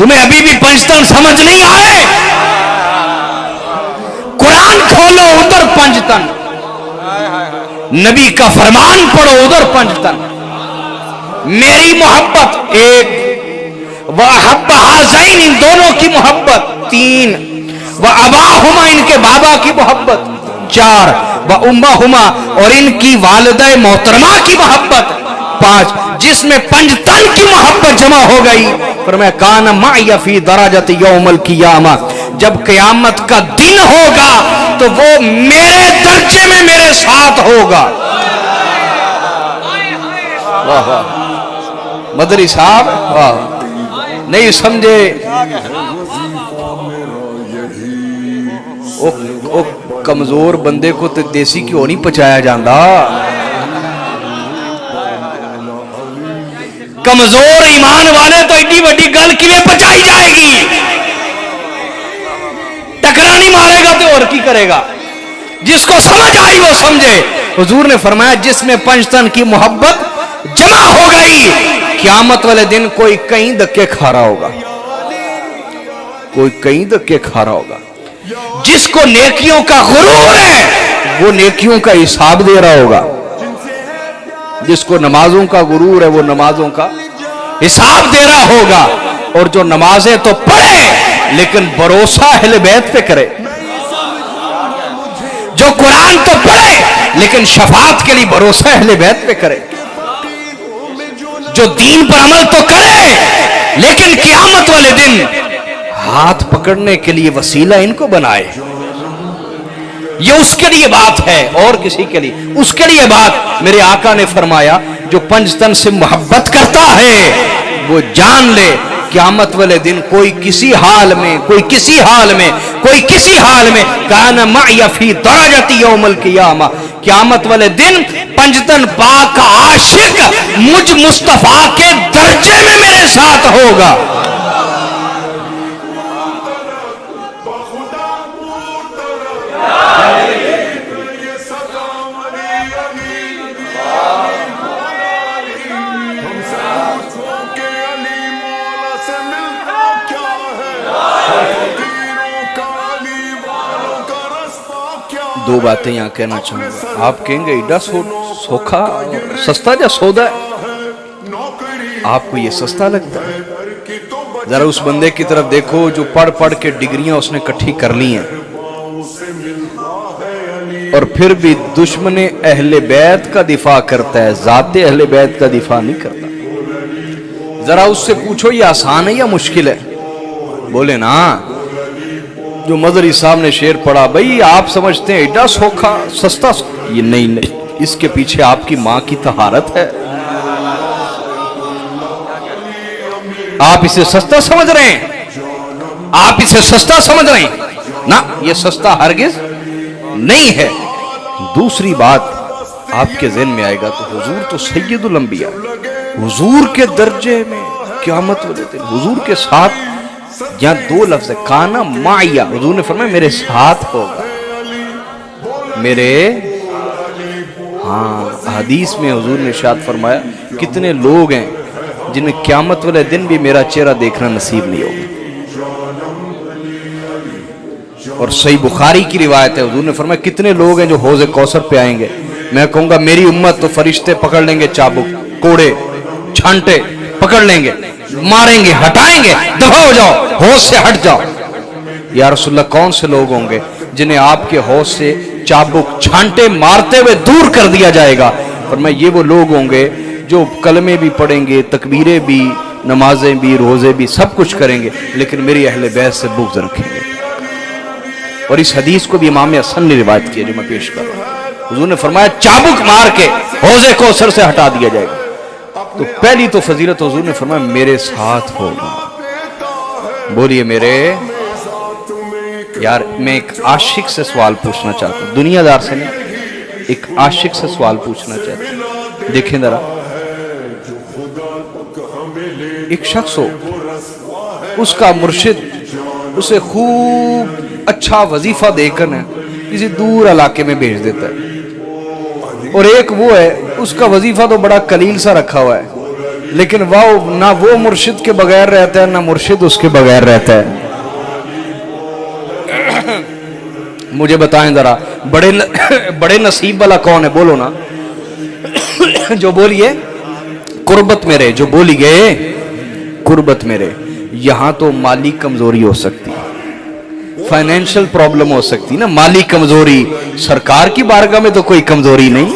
तुम्हें अभी भी पंचतन समझ नहीं आए? कुरान खोलो उधर पंचतन, नबी का फरमान पढ़ो उधर पंचतन। मेरी मोहब्बत एक, व अहब्ब हाज़ैन इन दोनों की मोहब्बत तीन, व अबाहुमा इनके बाबा की मोहब्बत चार, व उम्महुमा और इनकी वालिदा मोहतरमा की मोहब्बत पांच, जिसमें पंचतन की मोहब्बत जमा हो गई। फरमाया कान माया फी दराजत यौमल क़ियामा, जब क़यामत का दिन होगा तो वो मेरे दर्जे में मेरे साथ होगा। वाह वाह मदरी साहब, वाह नहीं समझे ओ कमजोर बंदे को तो देसी घ्यो नहीं पचाया जाता। कमजोर ईमान वाले तो एडी बड़ी गल किवें पचाई जाएगी? टकरा नहीं मारेगा तो और की करेगा? जिसको समझ आई वो समझे। हुजूर ने फरमाया जिसमें पंचतन की मोहब्बत जमा हो गई, क़यामत वाले दिन कोई कहीं धक्के खा रहा होगा, कोई कहीं धक्के खा रहा होगा। जिसको नेकियों का गुरूर है वो नेकियों का हिसाब दे रहा होगा, जिसको नमाजों का गुरूर है वो नमाजों का हिसाब दे रहा होगा। और जो नमाजें तो पढ़े लेकिन भरोसा अहले बैत पे करे, जो कुरान तो पढ़े लेकिन शफात के लिए भरोसा अहले बैत पे करे, जो दीन पर अमल तो करे लेकिन क़यामत वाले दिन हाथ पकड़ने के लिए वसीला इनको बनाए, ये उसके लिए बात है और किसी के लिए। उसके लिए बात मेरे आका ने फरमाया जो पंचतन से मोहब्बत करता है वो जान ले क़यामत वाले दिन कोई किसी हाल में, कोई किसी हाल में, कोई किसी हाल में कान माया फी दराजति यौमल क़ियामा, क़यामत वाले दिन पंचतन पाक का आशिक मुझ मुस्तफा के दर्जे में मेरे साथ होगा। दो बातें यहां कहना चाहूंगा। आप कहेंगे एडा सोखा सस्ता या सौदा है, आपको ये सस्ता लगता है? जरा उस बंदे की तरफ देखो जो पढ़ पढ़ के डिग्रियां उसने इकट्ठी कर ली हैं और फिर भी दुश्मने अहले बैत का दिफा करता है, जाते अहले बैत का दिफा नहीं करता। जरा उससे पूछो ये आसान है या मुश्किल है? बोले ना जो मदरी साहब ने शेर पढ़ा, भाई आप समझते हैं एडा सोखा सस्ता, ये नहीं नहीं, इसके पीछे आपकी मां की तहारत है। आप इसे सस्ता समझ रहे हैं, आप इसे सस्ता समझ रहे हैं ना, ये सस्ता हरगिज नहीं है। दूसरी बात आपके ज़हन में आएगा तो हुजूर तो सैयदुल अंबिया, हुजूर के दर्जे में क़यामत वाले दिन हुजूर के साथ, यहाँ दो लफ्ज़ है काना माया, हुजूर ने फरमाया मेरे साथ होगा, मेरे, हाँ हदीस में हुजूर ने इरशाद फरमाया कितने लोग हैं जिन्हें क़यामत वाले दिन भी मेरा चेहरा देखना नसीब नहीं होगा। और सही बुखारी की रिवायत है, हुजूर ने फरमाया कितने लोग हैं जो हौज़ कौसर पे आएंगे, मैं कहूंगा मेरी उम्मत तो फरिश्ते पकड़ लेंगे, चाबुक कोड़े छांटे पकड़ लेंगे, मारेंगे, हटाएंगे, दफा हो जाओ, हौज से हट जाओ। या रसूलल्लाह कौन से लोग होंगे जिन्हें आपके हौज से चाबुक छांटे मारते हुए दूर कर दिया जाएगा? और मैं ये वो लोग होंगे जो कलमे भी पढ़ेंगे, तकबीरें भी, नमाजें भी, रोजे भी, सब कुछ करेंगे लेकिन मेरी अहले बैत से बुग़्ज़ रखेंगे। और इस हदीस को भी इमाम हसन ने रिवायत किया जो मैं पेश कर रहा हूं। हुजूर ने फरमाया चाबुक मार के हौज़े कौसर से हटा दिया जाएगा। तो पहली तो फजीलत हुजूर ने फरमाया मेरे साथ होगा। बोलिए मेरे यार, मैं एक आशिक से सवाल पूछना चाहता हूँ, दुनियादार से नहीं, एक आशिक से सवाल पूछना चाहता हूँ। देखें जरा, एक शख्स हो, उसका मुर्शिद उसे खूब अच्छा वजीफा देकर ना किसी दूर इलाके में भेज देता है, और एक वो है उसका वजीफा तो बड़ा कलील सा रखा हुआ है, لیکن نہ وہ مرشد کے بغیر رہتا ہے نہ مرشد اس کے بغیر رہتا ہے. مجھے بتائیں ذرا بڑے نصیب والا کون ہے؟ بولو نا. جو بولیے قربت میرے، جو بولی گئے قربت میرے. یہاں تو مالی کمزوری ہو سکتی، فائنینشل پرابلم ہو سکتی نا، مالی کمزوری. سرکار کی بارگاہ میں تو کوئی کمزوری نہیں.